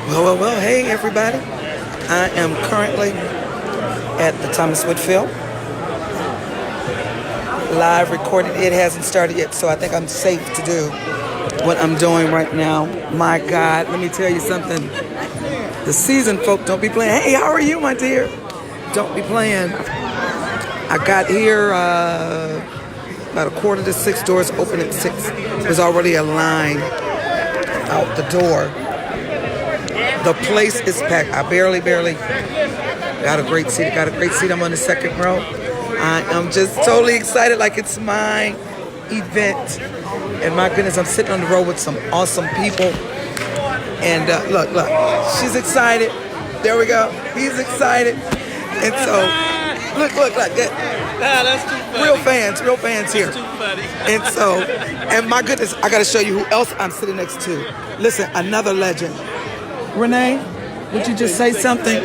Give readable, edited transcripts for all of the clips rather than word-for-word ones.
Well, hey everybody. I am currently at the Thomas Whitfield. Live recorded. It hasn't started yet, so I think I'm safe to do what I'm doing right now. My God, let me tell you something. The seasoned folk don't be playing. Hey, how are you, my dear? Don't be playing. I got here about 5:45. Doors open at 6. There's already a line out the door. The place is packed. I barely got a great seat. I'm on the second row. I am just totally excited, like it's my event. And my goodness, I'm sitting on the road with some awesome people. And look, she's excited. There we go. He's excited. And so, look. That's too funny. Real fans here. That's too funny. And so, and my goodness, I got to show you who else I'm sitting next to. Listen, another legend. Renee, would you just say something?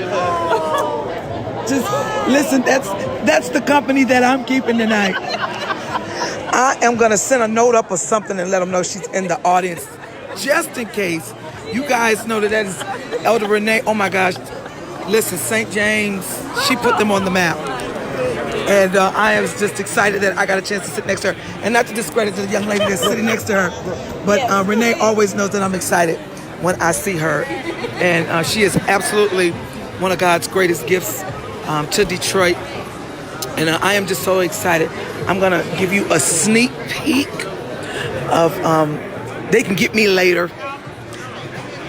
Just listen, that's the company that I'm keeping tonight. I am going to send a note up or something and let them know she's in the audience. Just in case you guys know that is Elder Renee. Oh my gosh. Listen, St. James, she put them on the map. And I am just excited that I got a chance to sit next to her. And not to discredit the young lady that's sitting next to her, but Renee always knows that I'm excited when I see her. And she is absolutely one of God's greatest gifts to Detroit. And I am just so excited. I'm going to give you a sneak peek of, they can get me later.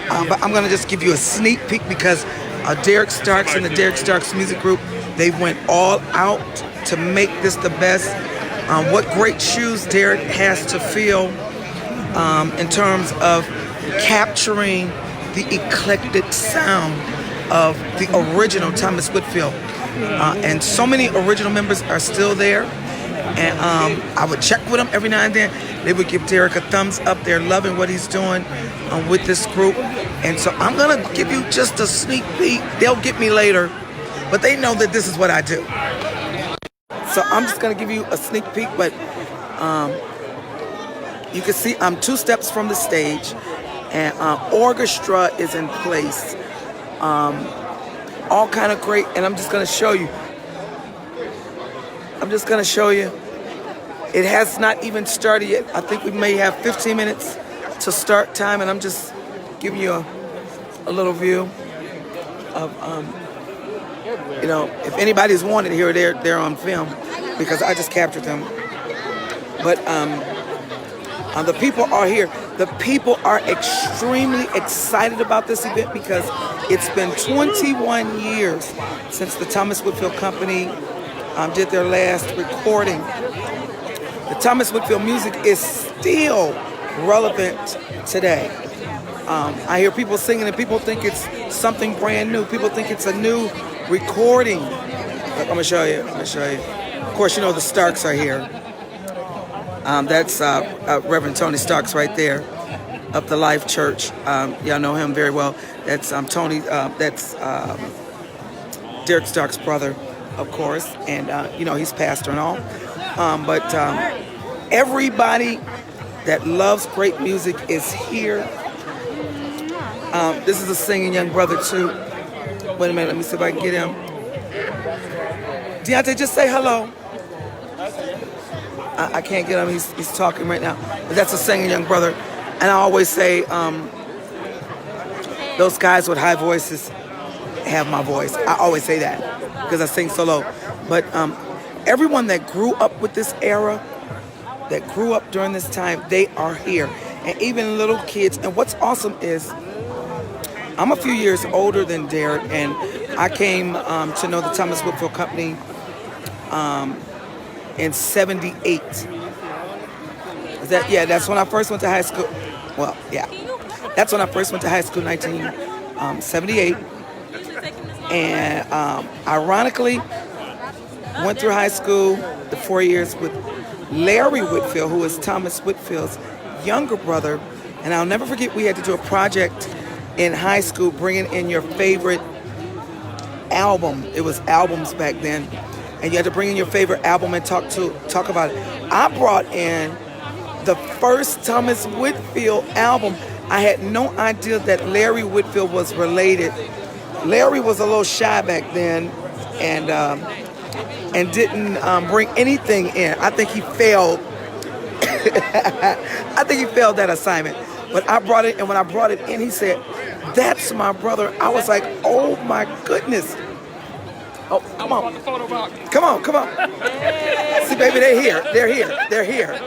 But I'm going to just give you a sneak peek because Derrick Starks and the Derrick Starks Music Group, they went all out to make this the best. What great shoes Derrick has to fill in terms of capturing the eclectic sound of the original Thomas Whitfield. And so many original members are still there. And I would check with them every now and then. They would give Derrick a thumbs up. They're loving what he's doing with this group. And so I'm going to give you just a sneak peek. They'll get me later, but they know that this is what I do. So I'm just going to give you a sneak peek, but you can see I'm 2 steps from the stage, and orchestra is in place. All kind of great, and I'm just going to show you. It has not even started yet. I think we may have 15 minutes to start time, and I'm just giving you a little view of, if anybody's wanted here, they're on film because I just captured them. But the people are here. The people are extremely excited about this event because it's been 21 years since the Thomas Whitfield Company did their last recording. The Thomas Whitfield music is still relevant today. I hear people singing and people think it's something brand new. People think it's a new recording. Look, I'm gonna show you. Of course, you know the Starks are here. That's Reverend Tony Starks right there of the Life Church. Y'all know him very well. That's Tony. That's Derrick Starks' brother, of course, and he's pastor and all. But everybody that loves great music is here. This is a singing young brother too. Wait a minute, let me see if I can get him. Deontay, just say hello. I can't get him, he's talking right now. But that's a singing young brother. And I always say, those guys with high voices have my voice. I always say that because I sing so low. But everyone that grew up with this era, that grew up during this time, they are here. And even little kids. And what's awesome is, I'm a few years older than Derrick, and I came to know the Thomas Whitfield Company in 78. That's when I first went to high school. Well, yeah. That's when I first went to high school, 1978. And ironically, went through high school, the 4 years with Larry Whitfield, who is Thomas Whitfield's younger brother. And I'll never forget, we had to do a project in high school, bringing in your favorite album. It was albums back then. And you had to bring in your favorite album and talk about it. I brought in the first Thomas Whitfield album I had no idea that Larry Whitfield was related. Larry was a little shy back then, and didn't bring anything in. I think he failed. I think he failed that assignment. But I brought it, and when I brought it in, he said, "That's my brother." I was like, "Oh my goodness!" Oh, come on, come on, come on. See, baby, they're here. They're here. They're here.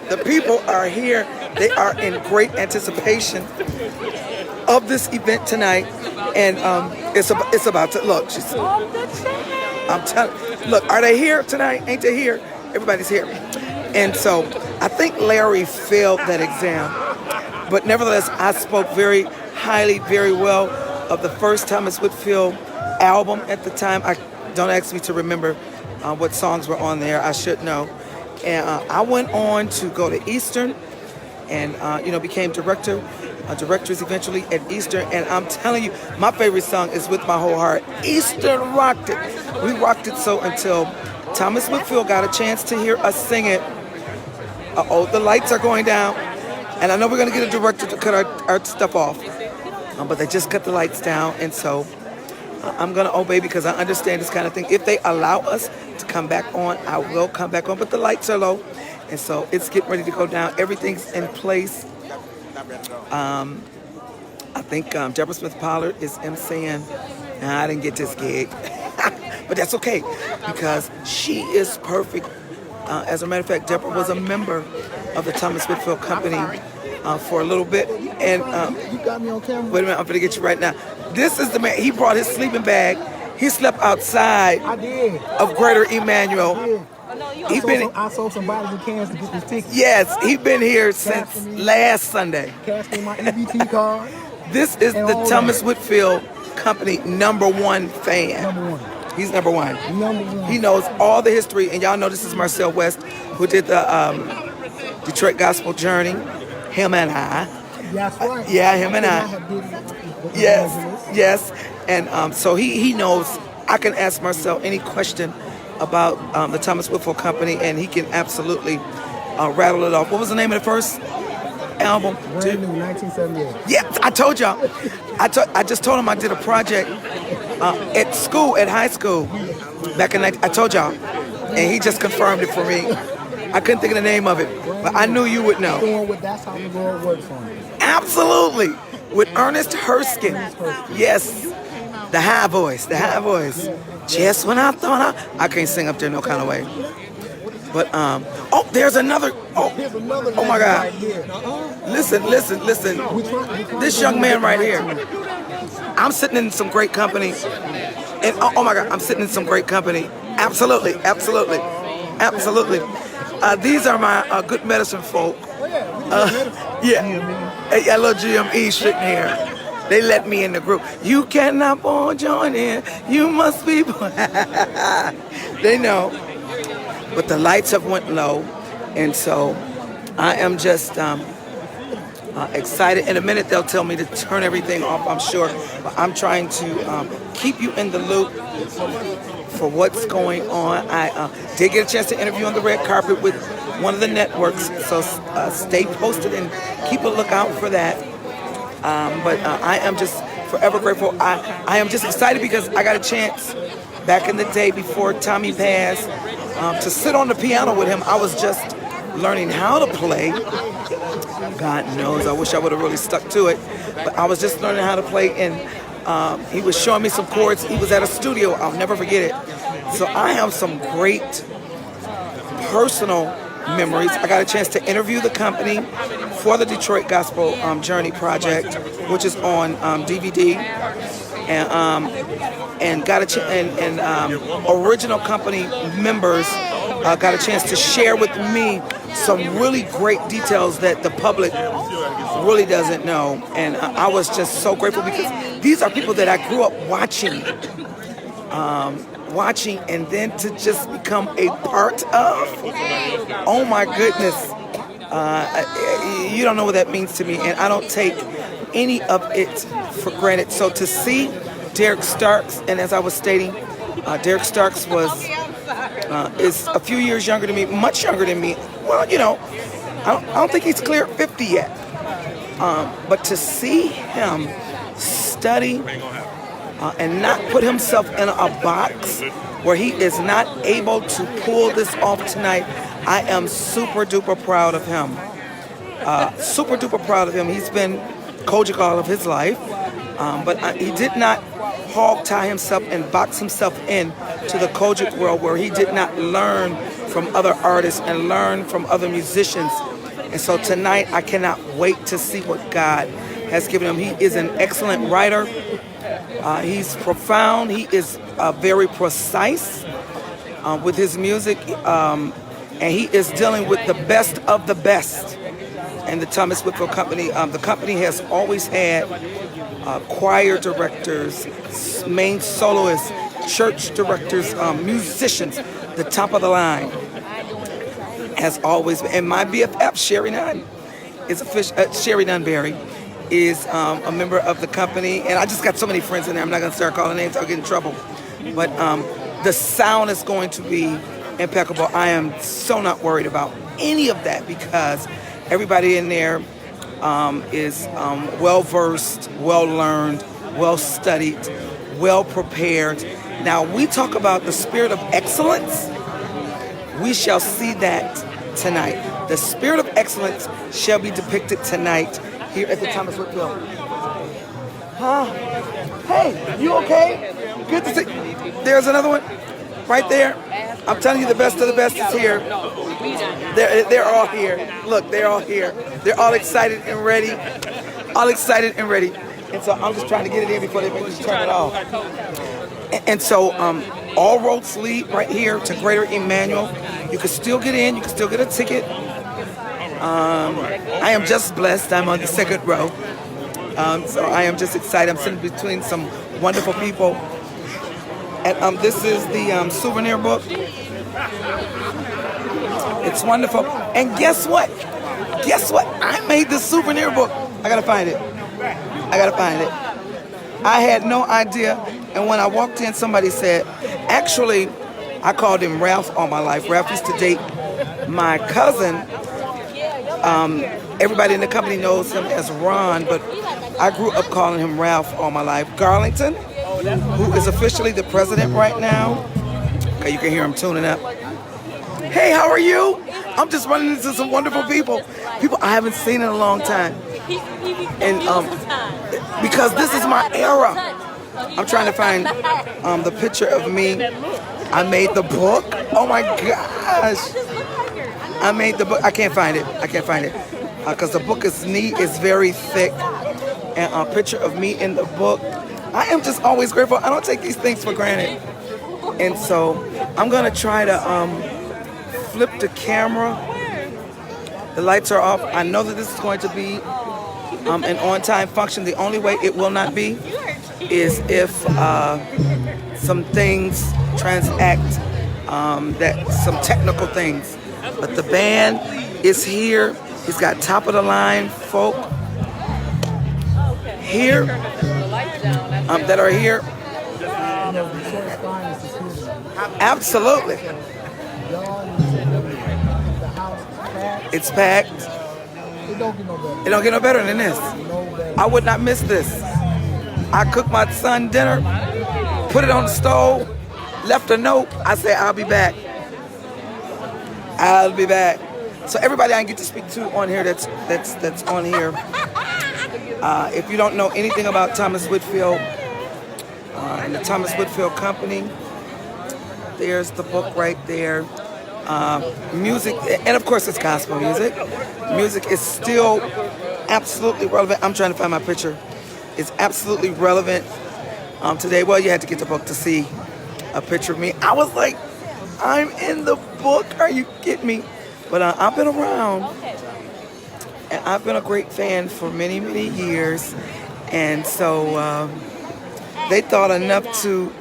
The people are here. They are in great anticipation of this event tonight, and it's about to look. I'm telling. Look, are they here tonight? Ain't they here? Everybody's here. And so I think Larry failed that exam, but nevertheless, I spoke very highly, very well of the first Thomas Whitfield album at the time. Don't ask me to remember what songs were on there. I should know. And I went on to go to Eastern, and became directors eventually at Eastern. And I'm telling you, my favorite song is "With My Whole Heart." Eastern rocked it. We rocked it so until Thomas Whitfield got a chance to hear us sing it. The lights are going down, and I know we're gonna get a director to cut our stuff off, but they just cut the lights down, and so I'm gonna obey because I understand this kind of thing. If they allow us to come back on, I will come back on, but the lights are low, and so it's getting ready to go down. Everything's in place. I think Deborah Smith-Pollard is emceeing. Nah, I didn't get this gig, but that's okay because she is perfect. As a matter of fact, Deborah was a member of the Thomas Whitfield Company for a little bit. And you got me on camera. Wait a minute, I'm gonna get you right now. This is the man. He brought his sleeping bag. He slept outside of Greater Emmanuel. I sold some bottles and cans to get this ticket. Yes, he's been here since last Sunday. Cash me my EBT card. This is the Thomas Whitfield Company #1 fan. Number one. He's number one. Number one. He knows all the history, and y'all know this is Marcel West, who did the Detroit Gospel Journey. Him and I. That's right. Yeah, him and I. Yes, yes. And so he knows. I can ask Marcel any question about the Thomas Whitfield Company, and he can absolutely rattle it off. What was the name of the first album? Brand new, 1978. Yeah, I told y'all. I just told him I did a project at school, at high school, back in. I told y'all, and he just confirmed it for me. I couldn't think of the name of it, but I knew you would know. That's how the Lord works on me. Absolutely, with Ernest Herskine. Yes, the high voice, the high voice. Just when I thought I can't sing up there no kind of way. But there's another. Oh my God! Listen. This young man right here. I'm sitting in some great company, and oh my God, I'm sitting in some great company. Absolutely. These are my good medicine folk. A little GME sitting here. They let me in the group. You cannot join in. You must be. They know. But the lights have went low, and so I am just excited. In a minute, they'll tell me to turn everything off, I'm sure. But I'm trying to keep you in the loop for what's going on. I did get a chance to interview on the red carpet with one of the networks, so stay posted and keep a lookout for that. But I am just forever grateful. I am just excited because I got a chance back in the day before Tommy passed to sit on the piano with him. I was just learning how to play. God knows, I wish I would have really stuck to it. But I was just learning how to play, and he was showing me some chords. He was at a studio. I'll never forget it. So I have some great personal memories. I got a chance to interview the company for the Detroit Gospel Journey project, which is on DVD, and got original company members got a chance to share with me some really great details that the public really doesn't know, and I was just so grateful because these are people that I grew up watching, and then to just become a part of. Oh my goodness. You don't know what that means to me, and I don't take any of it for granted. So to see Derrick Starks, and as I was stating, Derrick Starks is a few years younger than me, much younger than me. Well, I don't think he's cleared 50 yet. But to see him study and not put himself in a box where he is not able to pull this off tonight, I am super duper proud of him. Super duper proud of him. He's been Kojic all of his life, but he did not hog tie himself and box himself in to the Kojic world where he did not learn from other artists and learn from other musicians. And so tonight I cannot wait to see what God has given him. He is an excellent writer. He's profound. He is very precise with his music, and he is dealing with the best of the best. And the Thomas Whitfield Company, the company has always had choir directors, main soloists, church directors, musicians, the top of the line. Has always been. And my BFF, Sherry Nunn, is Sherry Nunberry is a member of the company. And I just got so many friends in there. I'm not going to start calling names. I'll get in trouble. But the sound is going to be impeccable. I am so not worried about any of that because everybody in there is well-versed, well-learned, well-studied, well-prepared. Now, we talk about the spirit of excellence. We shall see that tonight. The spirit of excellence shall be depicted tonight here at the Thomas Whitfield. Huh? Hey, you okay? Good to see. There's another one right there. I'm telling you, the best of the best is here. They're all here. Look, they're all here. They're all excited and ready. All excited and ready. And so I'm just trying to get it in before they make me turn it off. And so all roads lead right here to Greater Emmanuel. You can still get in. You can still get a ticket. I am just blessed. I'm on the second row. So I am just excited. I'm sitting between some wonderful people. And this is the souvenir book. It's wonderful. And guess what? Guess what? I made this souvenir book. I gotta find it. I gotta find it. I had no idea. And when I walked in, somebody said, actually, I called him Ralph all my life. Ralph used to date my cousin. Everybody in the company knows him as Ron, but I grew up calling him Ralph all my life. Garlington, who is officially the president right now. Okay, you can hear him tuning up. Hey, how are you? I'm just running into some wonderful people. People I haven't seen in a long time. And because this is my era. I'm trying to find the picture of me. I made the book. Oh my gosh. I made the book. I can't find it. I can't find it. Because the book is neat. It's very thick. And a picture of me in the book. I am just always grateful. I don't take these things for granted. And so I'm going to try to flip the camera. The lights are off. I know that this is going to be an on-time function. The only way it will not be is if some things transact, that some technical things. But the band is here. He's got top of the line folk here that are here. Absolutely. It's packed. It don't get no better than this. I would not miss this. I cooked my son dinner, put it on the stove, left a note. I said, I'll be back. I'll be back. So everybody I can get to speak to on here that's on here. If you don't know anything about Thomas Whitfield and the Thomas Whitfield Company, there's the book right there. Music, and of course it's gospel music. Music is still absolutely relevant. I'm trying to find my picture. It's absolutely relevant today. Well, you had to get the book to see a picture of me. I was like, I'm in the book. Are you kidding me? But I've been around, and I've been a great fan for many, many years. And so they thought enough to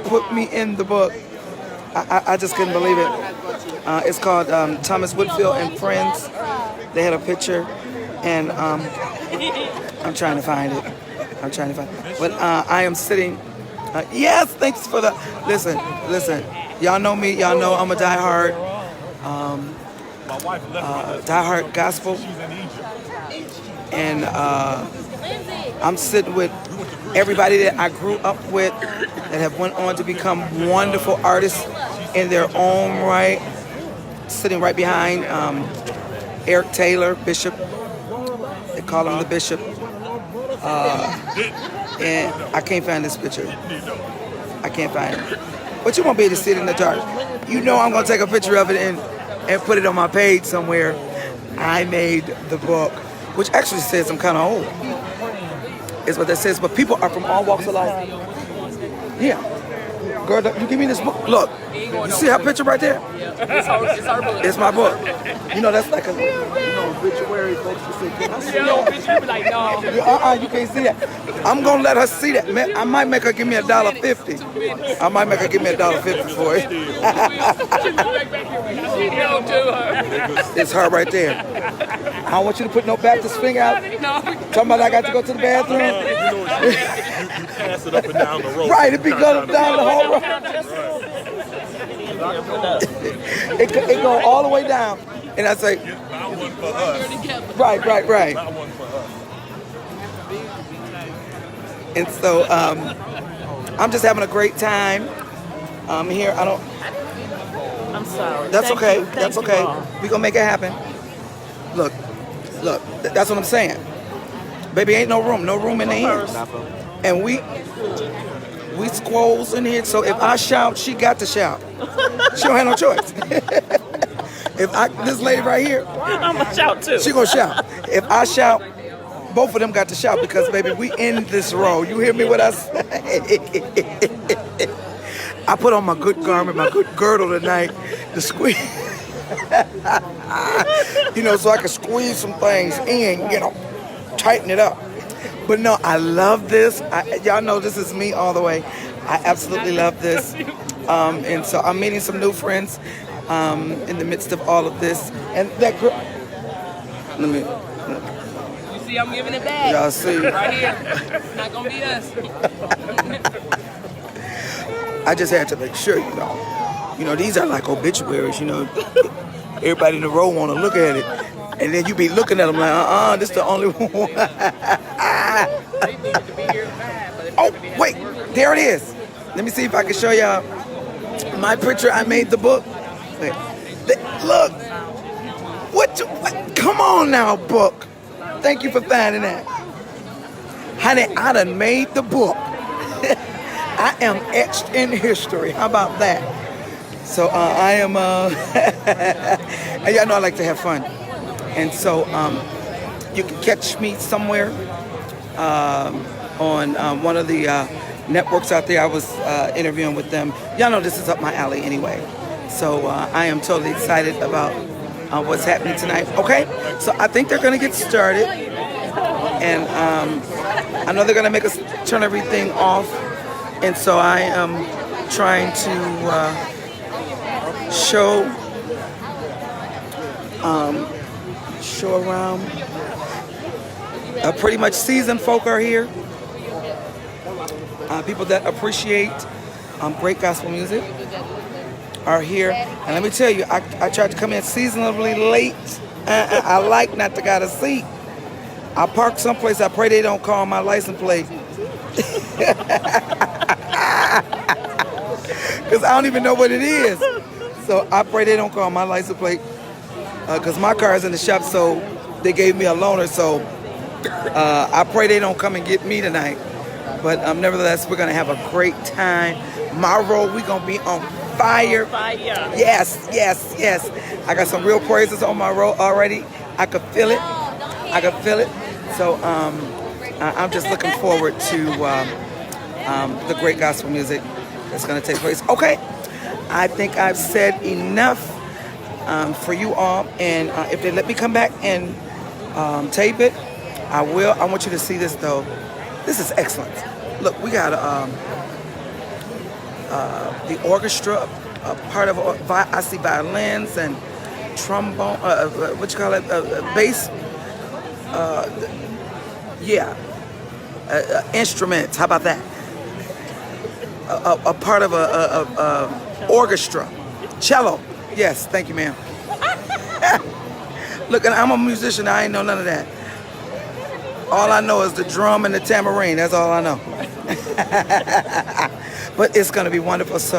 put me in the book. I just couldn't believe it. It's called Thomas Whitfield and Friends. They had a picture, and I'm trying to find it. But I am sitting. Yes, thanks for the. Listen. Y'all know me. Y'all know I'm a diehard gospel. and I'm sitting with everybody that I grew up with that have went on to become wonderful artists in their own right. Sitting right behind Eric Taylor, Bishop. They call him the Bishop. And I can't find this picture. I can't find it. But you won't be able to see it in the dark. You know I'm going to take a picture of it and put it on my page somewhere. I made the book, which actually says I'm kind of old. Is what that says. But people are from all walks of life. Yeah. Girl, you give me this book. Look. You see her picture right there? It's our book. It's my book. You know, that's like a obituary folks to say, can I see that? You be like, no. You can't see that. I'm going to let her see that. Man, I might make her give me $1.50. I might make her give me $1.50 for it. It's her right there. I don't want you to put no Baptist finger out. Talking about I got to go to the bathroom. You pass it up and down the road. Right, it be going down the whole road. It go all the way down, and I say, Not one for us. right. Not one for us. And so I'm just having a great time here. I'm sorry. That's Thank okay. you. Thank That's you okay. all. We gonna make it happen. Look. That's what I'm saying. Baby, ain't no room in the end. And we squalls in here. So if I shout, she got to shout. She don't have no choice. This lady right here, I'm gonna shout too. she gonna shout. If I shout, both of them got to shout because baby, we in this row. You hear me what I say? I put on my good garment, my good girdle tonight to squeeze. So I can squeeze some things in, tighten it up. But no, I love this. Y'all know this is me all the way. I absolutely love this. And so I'm meeting some new friends in the midst of all of this. And that girl, You see, I'm giving it back. y'all see. Right here. It's not gonna be us. I just had to make sure, these are like obituaries, Everybody in the row want to look at it. And then you be looking at them like, this the only one. They needed to be here at 5, but Oh, wait, there it is. Let me see if I can show y'all my picture. I made the book. Wait. Look. What? Come on now, book. Thank you for finding that. Honey, I done made the book. I am etched in history. How about that? So I am, and y'all know I like to have fun. And so you can catch me somewhere on one of the networks out there. I was interviewing with them. Y'all know this is up my alley anyway. So I am totally excited about what's happening tonight. Okay, so I think they're going to get started. And I know they're going to make us turn everything off. And so I am trying to show around. Pretty much seasoned folk are here. People that appreciate great gospel music are here. And let me tell you, I tried to come in seasonably late. I like not to got a seat. I park someplace. I pray they don't call my license plate. Because I don't even know what it is. So I pray they don't call my license plate. Because my car is in the shop, so they gave me a loaner. So I pray they don't come and get me tonight. But nevertheless, we're going to have a great time. My road, we're going to be on fire. Yes. I got some real praises on my road already. I could feel it. So I'm just looking forward to the great gospel music that's going to take place. Okay, I think I've said enough for you all. And if they let me come back and tape it, I will. I want you to see this, though. This is excellent. Look, we got the orchestra, part of, I see violins and trombone, bass. Instruments. How about that? A part of a orchestra. Cello. Yes, thank you, ma'am. Look, and I'm a musician. I ain't know none of that. All I know is the drum and the tambourine. That's all I know. But it's going to be wonderful. So